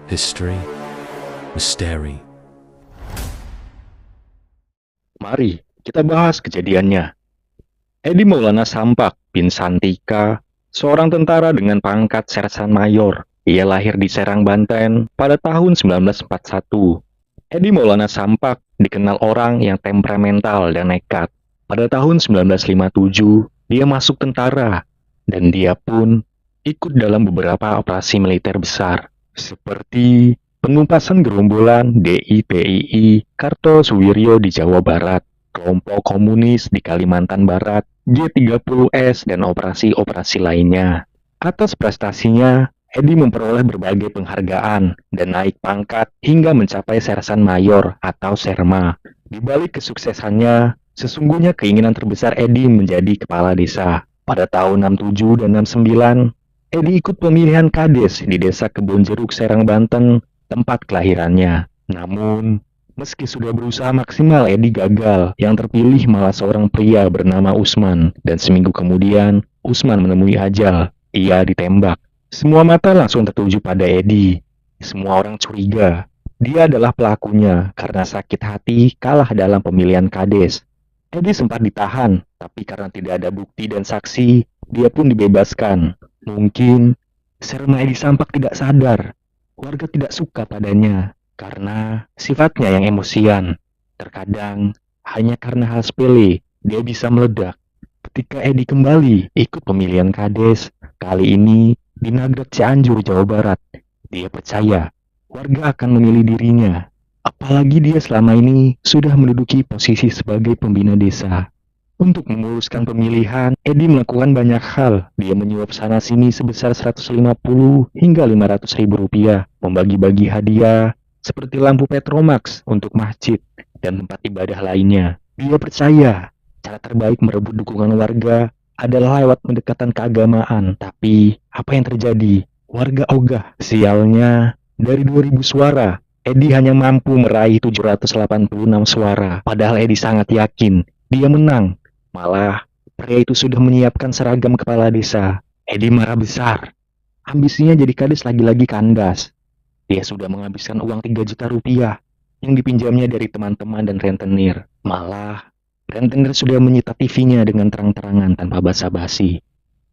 History, Misteri. Mari kita bahas kejadiannya. Edi Maulana Sampak bin Santika, seorang tentara dengan pangkat Sersan Mayor. Ia lahir di Serang, Banten pada tahun 1941. Edi Maulana Sampak dikenal orang yang temperamental dan nekat. Pada tahun 1957, dia masuk tentara, dan dia pun ikut dalam beberapa operasi militer besar, seperti penumpasan gerombolan DIPII Kartosuwiryo di Jawa Barat, kelompok komunis di Kalimantan Barat, G30S, dan operasi-operasi lainnya. Atas prestasinya, Edi memperoleh berbagai penghargaan dan naik pangkat hingga mencapai Sersan Mayor atau Serma. Di balik kesuksesannya, sesungguhnya keinginan terbesar Edi menjadi kepala desa. Pada tahun 67 dan 69, Edi ikut pemilihan kades di desa Kebonjeruk, Serang, Banten, tempat kelahirannya. Namun, meski sudah berusaha maksimal, Edi gagal. Yang terpilih malah seorang pria bernama Usman. Dan seminggu kemudian, Usman menemui ajal. Ia ditembak. Semua mata langsung tertuju pada Edi. Semua orang curiga dia adalah pelakunya karena sakit hati kalah dalam pemilihan kades. Edi sempat ditahan, tapi karena tidak ada bukti dan saksi, dia pun dibebaskan. Mungkin Serma Edi Sampak tidak sadar. Warga tidak suka padanya karena sifatnya yang emosian. Terkadang hanya karena hal sepele dia bisa meledak. Ketika Edi kembali ikut pemilihan kades, kali ini di Nagrek, Cianjur, Jawa Barat, dia percaya warga akan memilih dirinya. Apalagi dia selama ini sudah menduduki posisi sebagai pembina desa. Untuk memuluskan pemilihan, Edi melakukan banyak hal. Dia menyuap sana-sini sebesar 150 hingga 500 ribu rupiah, membagi-bagi hadiah seperti lampu Petromax untuk masjid dan tempat ibadah lainnya. Dia percaya cara terbaik merebut dukungan warga adalah lewat pendekatan keagamaan. Tapi apa yang terjadi? Warga ogah. Sialnya, dari 2000 suara, Edi hanya mampu meraih 786 suara. Padahal Edi sangat yakin dia menang. Malah, pria itu sudah menyiapkan seragam kepala desa. Edi marah besar. Ambisinya jadi kades lagi-lagi kandas. Dia sudah menghabiskan uang 3 juta rupiah yang dipinjamnya dari teman-teman dan rentenir. Malah, rentenir sudah menyita TV-nya dengan terang-terangan tanpa basa-basi.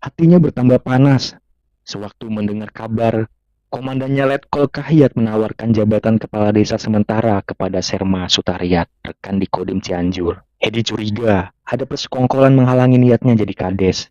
Hatinya bertambah panas sewaktu mendengar kabar komandannya Letkol Kahiyat menawarkan jabatan kepala desa sementara kepada Serma Sutariat, rekan di Kodim Cianjur. Edi curiga ada persekongkolan menghalangi niatnya jadi kades.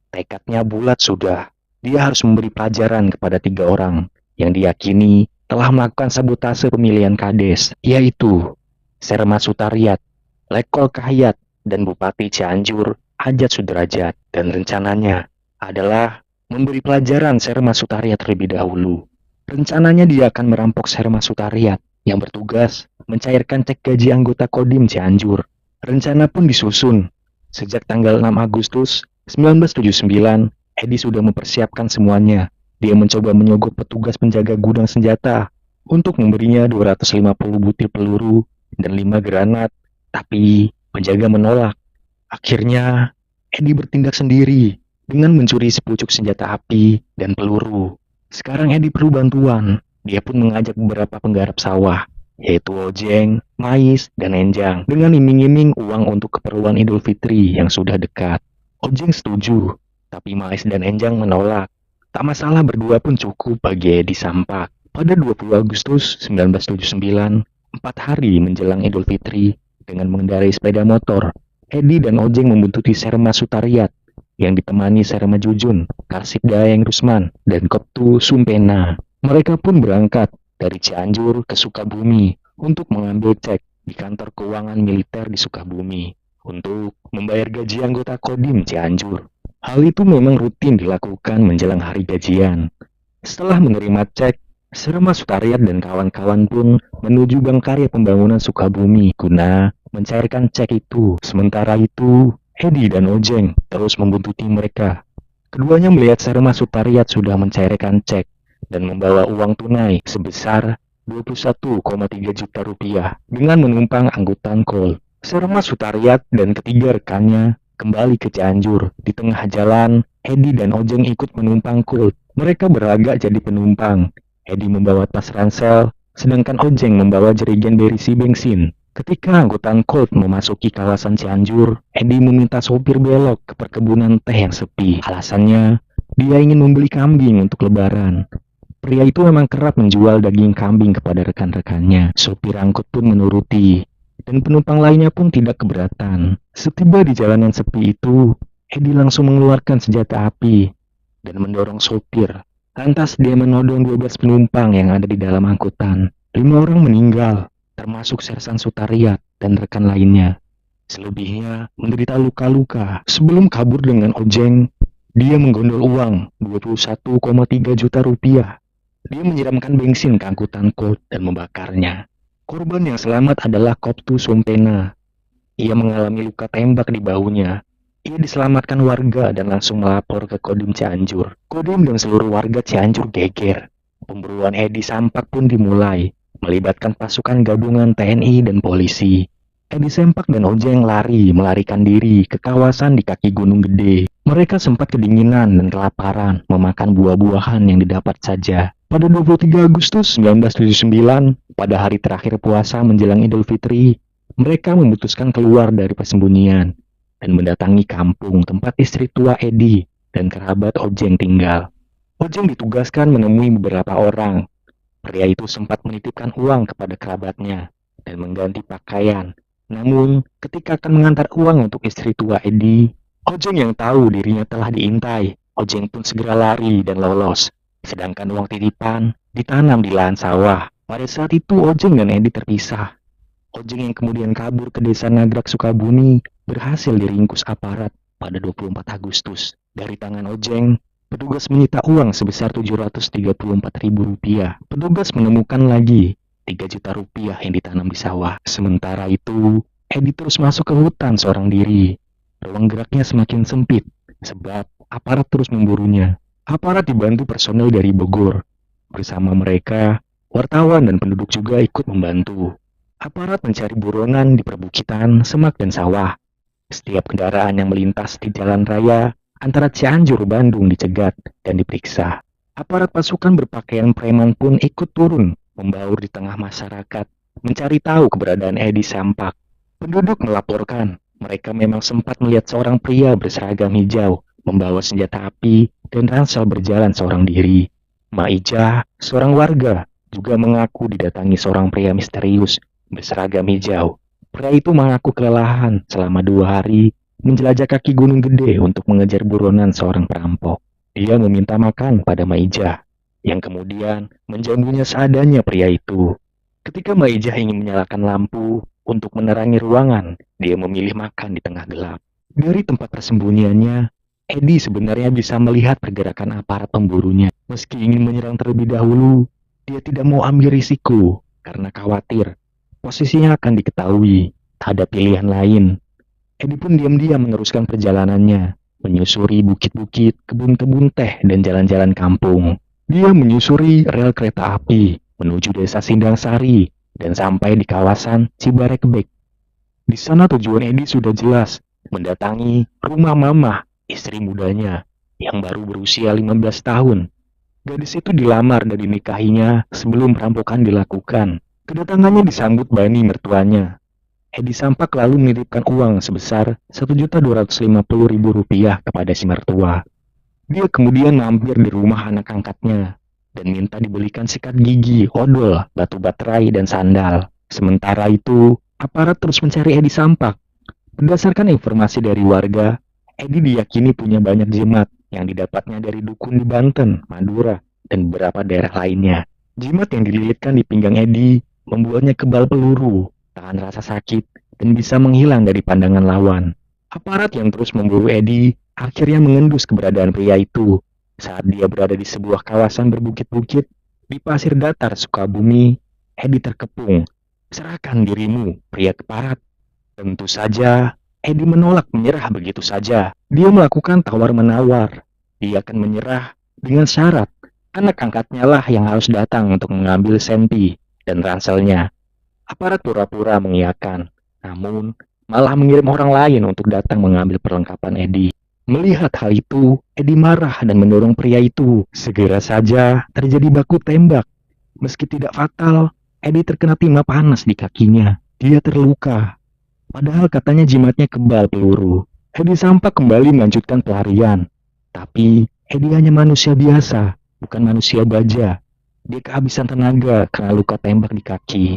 Tekadnya bulat sudah. Dia harus memberi pelajaran kepada 3 orang yang diyakini telah melakukan sabotase pemilihan kades, yaitu Serma Sutariat, Letkol Kahiyat, dan Bupati Cianjur, Ajat Sudrajat. Dan rencananya adalah memberi pelajaran Serma Sutariat terlebih dahulu. Rencananya dia akan merampok Serma Sutariat yang bertugas mencairkan cek gaji anggota Kodim Cianjur. Rencana pun disusun. Sejak tanggal 6 Agustus 1979, Edi sudah mempersiapkan semuanya. Dia mencoba menyogok petugas penjaga gudang senjata untuk memberinya 250 butir peluru dan 5 granat. Tapi penjaga menolak. Akhirnya, Edi bertindak sendiri dengan mencuri sepucuk senjata api dan peluru. Sekarang Edi perlu bantuan. Dia pun mengajak beberapa penggarap sawah, yaitu Ojeng, Mais, dan Enjang, dengan iming-iming uang untuk keperluan Idul Fitri yang sudah dekat. Ojeng setuju, tapi Mais dan Enjang menolak. Tak masalah, berdua pun cukup bagi Edi Sampak. Pada 20 Agustus 1979, 4 hari menjelang Idul Fitri, dengan mengendarai sepeda motor, Edi dan Ojeng membuntuti Serma Sutariat yang ditemani Serma Jujun, Karsip Daeng Rusman, dan Koptu Sumpena. Mereka pun berangkat dari Cianjur ke Sukabumi untuk mengambil cek di kantor keuangan militer di Sukabumi untuk membayar gaji anggota Kodim Cianjur. Hal itu memang rutin dilakukan menjelang hari gajian. Setelah menerima cek, Serma Sutariat dan kawan-kawan pun menuju Bank Karya Pembangunan Sukabumi guna mencairkan cek itu. Sementara itu, Edi dan Ojeng terus membuntuti mereka. Keduanya melihat Serma Sutariat sudah mencairkan cek dan membawa uang tunai sebesar 21,3 juta rupiah dengan menumpang angkutan Kol. Serma Sutariat dan ketiga rekannya kembali ke Cianjur. Di tengah jalan, Edi dan Ojeng ikut menumpang Kol. Mereka berlagak jadi penumpang. Edi membawa tas ransel, sedangkan Ojeng membawa jerigen berisi bensin. Ketika angkutan Colt memasuki kawasan Cianjur, Edi meminta sopir belok ke perkebunan teh yang sepi. Alasannya, dia ingin membeli kambing untuk lebaran. Pria itu memang kerap menjual daging kambing kepada rekan-rekannya. Sopir angkut pun menuruti, dan penumpang lainnya pun tidak keberatan. Setiba di jalanan sepi itu, Edi langsung mengeluarkan senjata api dan mendorong sopir. Lantas dia menodong 12 penumpang yang ada di dalam angkutan. 5 orang meninggal, termasuk Sersan Sutariat dan rekan lainnya. Selebihnya menderita luka-luka. Sebelum kabur dengan Ojeng, dia menggondol uang 21,3 juta rupiah. Dia menyiramkan bensin ke angkutan Colt dan membakarnya. Korban yang selamat adalah Koptu Sumpena. Ia mengalami luka tembak di bahunya. Ia diselamatkan warga dan langsung melapor ke Kodim Cianjur. Kodim dan seluruh warga Cianjur geger. Pemburuan Edi Sampak pun dimulai, melibatkan pasukan gabungan TNI dan polisi. Edi Sampak dan Ojeng melarikan diri ke kawasan di kaki Gunung Gede. Mereka sempat kedinginan dan kelaparan, memakan buah-buahan yang didapat saja. Pada 23 Agustus 1979, pada hari terakhir puasa menjelang Idul Fitri, mereka memutuskan keluar dari persembunyian dan mendatangi kampung tempat istri tua Edi dan kerabat Ojeng tinggal. Ojeng ditugaskan menemui beberapa orang. Pria itu sempat menitipkan uang kepada kerabatnya dan mengganti pakaian. Namun, ketika akan mengantar uang untuk istri tua Edi, Ojeng yang tahu dirinya telah diintai. Ojeng pun segera lari dan lolos. Sedangkan uang titipan ditanam di lahan sawah. Pada saat itu Ojeng dan Edi terpisah. Ojeng yang kemudian kabur ke desa Nagrak Sukabumi berhasil diringkus aparat pada 24 Agustus. Dari tangan Ojeng, petugas menyita uang sebesar Rp734.000. Petugas menemukan lagi 3 juta rupiah yang ditanam di sawah. Sementara itu, Edi terus masuk ke hutan seorang diri. Ruang geraknya semakin sempit, sebab aparat terus memburunya. Aparat dibantu personel dari Bogor. Bersama mereka, wartawan dan penduduk juga ikut membantu. Aparat mencari buronan di perbukitan, semak dan sawah. Setiap kendaraan yang melintas di jalan raya antara Cianjur Bandung dicegat dan diperiksa. Aparat pasukan berpakaian preman pun ikut turun, membaur di tengah masyarakat, mencari tahu keberadaan Edi Sampak. Penduduk melaporkan, mereka memang sempat melihat seorang pria berseragam hijau, membawa senjata api dan ransel berjalan seorang diri. Maijah, seorang warga, juga mengaku didatangi seorang pria misterius berseragam hijau. Pria itu mengaku kelelahan selama 2 hari menjelajah kaki Gunung Gede untuk mengejar buronan seorang perampok. Dia meminta makan pada Maijah, yang kemudian menjamunya seadanya pria itu. Ketika Maijah ingin menyalakan lampu untuk menerangi ruangan, dia memilih makan di tengah gelap. Dari tempat persembunyiannya, Edi sebenarnya bisa melihat pergerakan aparat pemburunya. Meski ingin menyerang terlebih dahulu, dia tidak mau ambil risiko karena khawatir posisinya akan diketahui. Tak ada pilihan lain. Edi pun diam-diam meneruskan perjalanannya, menyusuri bukit-bukit, kebun-kebun teh, dan jalan-jalan kampung. Dia menyusuri rel kereta api, menuju desa Sindang Sari, dan sampai di kawasan Cibarekbek. Di sana tujuan Edi sudah jelas, mendatangi rumah Mamah, istri mudanya, yang baru berusia 15 tahun. Gadis itu dilamar dan dinikahinya sebelum perampokan dilakukan. Kedatangannya disambut Bani mertuanya. Edi Sampak lalu menitipkan uang sebesar Rp1.250.000 kepada si mertua. Dia kemudian mampir di rumah anak angkatnya dan minta dibelikan sikat gigi, odol, batu baterai, dan sandal. Sementara itu, aparat terus mencari Edi Sampak. Berdasarkan informasi dari warga, Edi diyakini punya banyak jimat yang didapatnya dari dukun di Banten, Madura, dan beberapa daerah lainnya. Jimat yang dililitkan di pinggang Edi membuatnya kebal peluru, tahan rasa sakit, dan bisa menghilang dari pandangan lawan. Aparat yang terus memburu Edi akhirnya mengendus keberadaan pria itu. Saat dia berada di sebuah kawasan berbukit-bukit di pasir datar Sukabumi, Edi terkepung. "Serahkan dirimu, pria keparat." Tentu saja, Edi menolak menyerah begitu saja. Dia melakukan tawar-menawar. Dia akan menyerah dengan syarat anak angkatnya lah yang harus datang untuk mengambil senti dan ranselnya. Aparat pura-pura mengiyakan, namun malah mengirim orang lain untuk datang mengambil perlengkapan Edi. Melihat hal itu, Edi marah dan mendorong pria itu. Segera saja terjadi baku tembak Meski tidak fatal, Edi terkena timah panas di kakinya. Dia terluka. Padahal katanya jimatnya kebal peluru. Edi Sampak kembali melanjutkan pelarian. Tapi Edi hanya manusia biasa, bukan manusia baja. Dia kehabisan tenaga karena luka tembak di kaki.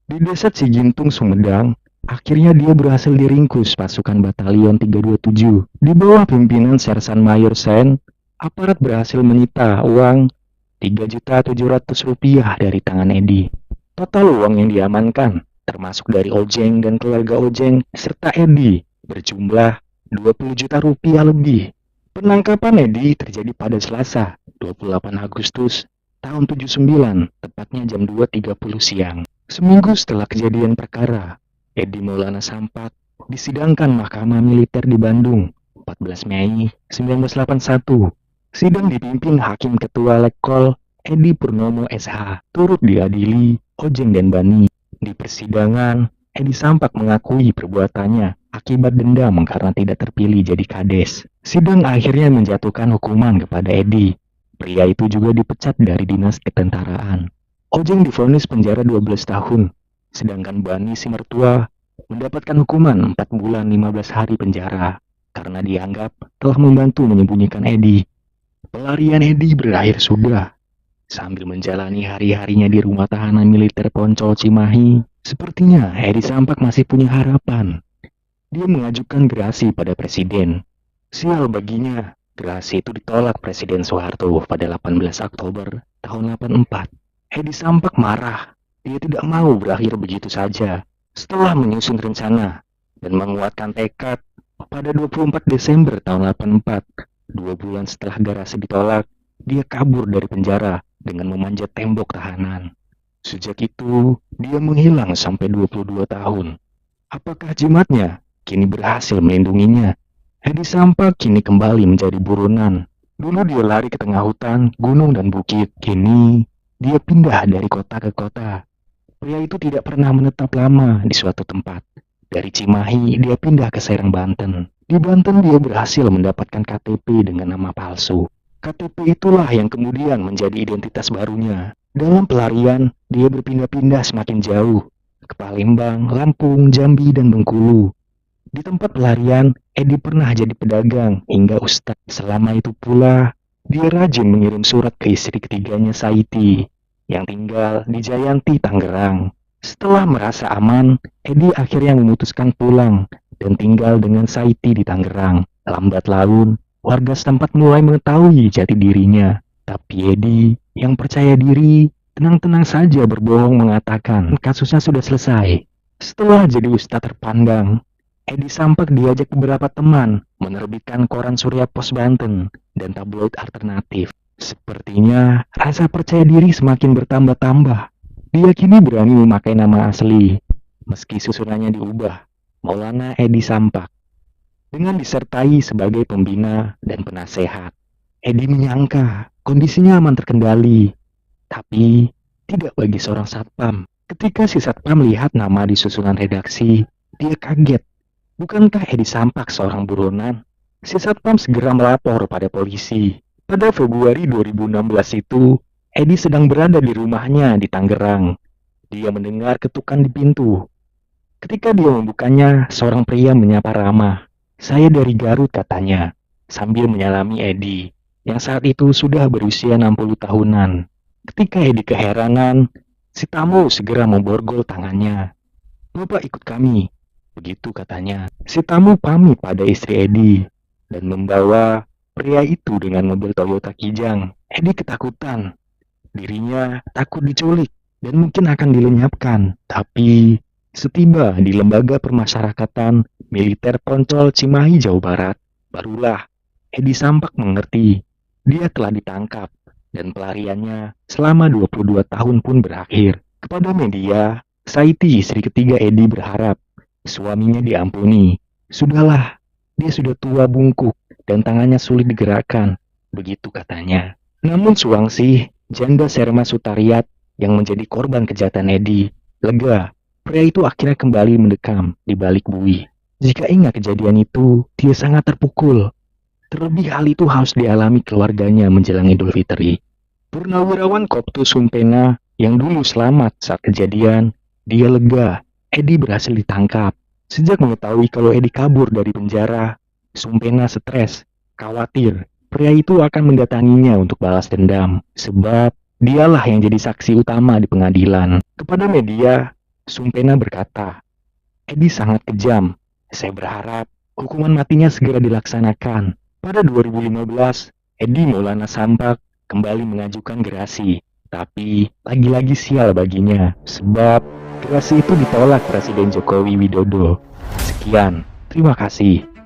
Di desa Cigintung, Sumedang, akhirnya dia berhasil diringkus pasukan Batalion 327. Di bawah pimpinan Sersan Mayor Sen, aparat berhasil menyita uang Rp3.700.000 dari tangan Edi. Total uang yang diamankan, termasuk dari Ojeng dan keluarga Ojeng serta Edi, berjumlah Rp20 juta lebih. Penangkapan Edi terjadi pada Selasa, 28 Agustus tahun 79, tepatnya jam 2.30 siang. Seminggu setelah kejadian perkara, Edi Maulana Sampak disidangkan Mahkamah Militer di Bandung, 14 Mei 1981. Sidang dipimpin Hakim Ketua Letkol Edi Purnomo SH, turut diadili Ojeng dan Bani. Di persidangan, Edi Sampak mengakui perbuatannya akibat dendam karena tidak terpilih jadi kades. Sidang akhirnya menjatuhkan hukuman kepada Edi. Pria itu juga dipecat dari dinas ketentaraan. Ojeng divonis penjara 12 tahun, sedangkan Bani si mertua mendapatkan hukuman 4 bulan 15 hari penjara karena dianggap telah membantu menyembunyikan Edi. Pelarian Edi berakhir sudah. Sambil menjalani hari-harinya di rumah tahanan militer Poncol Cimahi, sepertinya Edi Sampak masih punya harapan. Dia mengajukan gerasi pada presiden. Sial baginya, gerasi itu ditolak Presiden Soeharto pada 18 Oktober tahun 84. Edi Sampak marah. Dia tidak mau berakhir begitu saja. Setelah menyusun rencana dan menguatkan tekad, pada 24 Desember tahun 84, 2 bulan setelah gerasi ditolak, dia kabur dari penjara dengan memanjat tembok tahanan. Sejak itu, dia menghilang sampai 22 tahun. Apakah jimatnya kini berhasil melindunginya? Edi Sampak kini kembali menjadi buronan. Dulu dia lari ke tengah hutan, gunung dan bukit. Kini dia pindah dari kota ke kota. Pria itu tidak pernah menetap lama di suatu tempat. Dari Cimahi, dia pindah ke Serang, Banten. Di Banten, dia berhasil mendapatkan KTP dengan nama palsu. KTP itulah yang kemudian menjadi identitas barunya. Dalam pelarian, dia berpindah-pindah semakin jauh. Ke Palembang, Lampung, Jambi, dan Bengkulu. Di tempat pelarian, Edi pernah jadi pedagang hingga ustaz. Selama itu pula, dia rajin mengirim surat ke istri ketiganya Saiti, yang tinggal di Jayanti, Tangerang. Setelah merasa aman, Edi akhirnya memutuskan pulang dan tinggal dengan Saiti di Tangerang. Lambat laun, warga setempat mulai mengetahui jati dirinya. Tapi Edi, yang percaya diri, tenang-tenang saja berbohong mengatakan kasusnya sudah selesai. Setelah jadi ustadz terpandang, Edi Sampak diajak beberapa teman menerbitkan koran Surya Pos Banten dan tabloid alternatif. Sepertinya rasa percaya diri semakin bertambah-tambah. Dia kini berani memakai nama asli, meski susunannya diubah, Maulana Edi Sampak. Dengan disertai sebagai pembina dan penasehat, Edi menyangka kondisinya aman terkendali. Tapi tidak bagi seorang satpam. Ketika si satpam lihat nama di susunan redaksi, dia kaget. Bukankah Edi Sampak seorang buronan? Si satpam segera melapor pada polisi. Pada Februari 2016 itu, Edi sedang berada di rumahnya di Tangerang. Dia mendengar ketukan di pintu. Ketika dia membukanya, seorang pria menyapa ramah. "Saya dari Garut," katanya, sambil menyalami Edi, yang saat itu sudah berusia 60 tahunan. Ketika Edi keheranan, si tamu segera memborgol tangannya. "Bapak ikut kami," begitu katanya. Si tamu pamit pada istri Edi dan membawa pria itu dengan mobil Toyota Kijang. Edi ketakutan. Dirinya takut diculik dan mungkin akan dilenyapkan. Tapi setiba di lembaga permasyarakatan militer Poncol Cimahi, Jawa Barat, barulah Edi Sampak mengerti dia telah ditangkap dan pelariannya selama 22 tahun pun berakhir. Kepada media, Saiti, istri ketiga Edi, berharap suaminya diampuni. Sudahlah, dia sudah tua bungkuk dan tangannya sulit digerakkan, begitu katanya. Namun Suwangsih, janda Serma Sutariat yang menjadi korban kejahatan Edi, lega. Pria itu akhirnya kembali mendekam di balik bui. Jika ingat kejadian itu, dia sangat terpukul. Terlebih hal itu harus dialami keluarganya menjelang Idul Fitri. Purnawirawan Koptu Sumpena yang dulu selamat saat kejadian, dia lega. Edi berhasil ditangkap. Sejak mengetahui kalau Edi kabur dari penjara, Sumpena stres, khawatir pria itu akan mendatanginya untuk balas dendam, sebab dialah yang jadi saksi utama di pengadilan. Kepada media, Sumpena berkata, Edi sangat kejam. Saya berharap hukuman matinya segera dilaksanakan. Pada 2015, Edi Maulana Sampak kembali mengajukan gerasi. Tapi lagi-lagi sial baginya, sebab gerasi itu ditolak Presiden Jokowi Widodo. Sekian, terima kasih.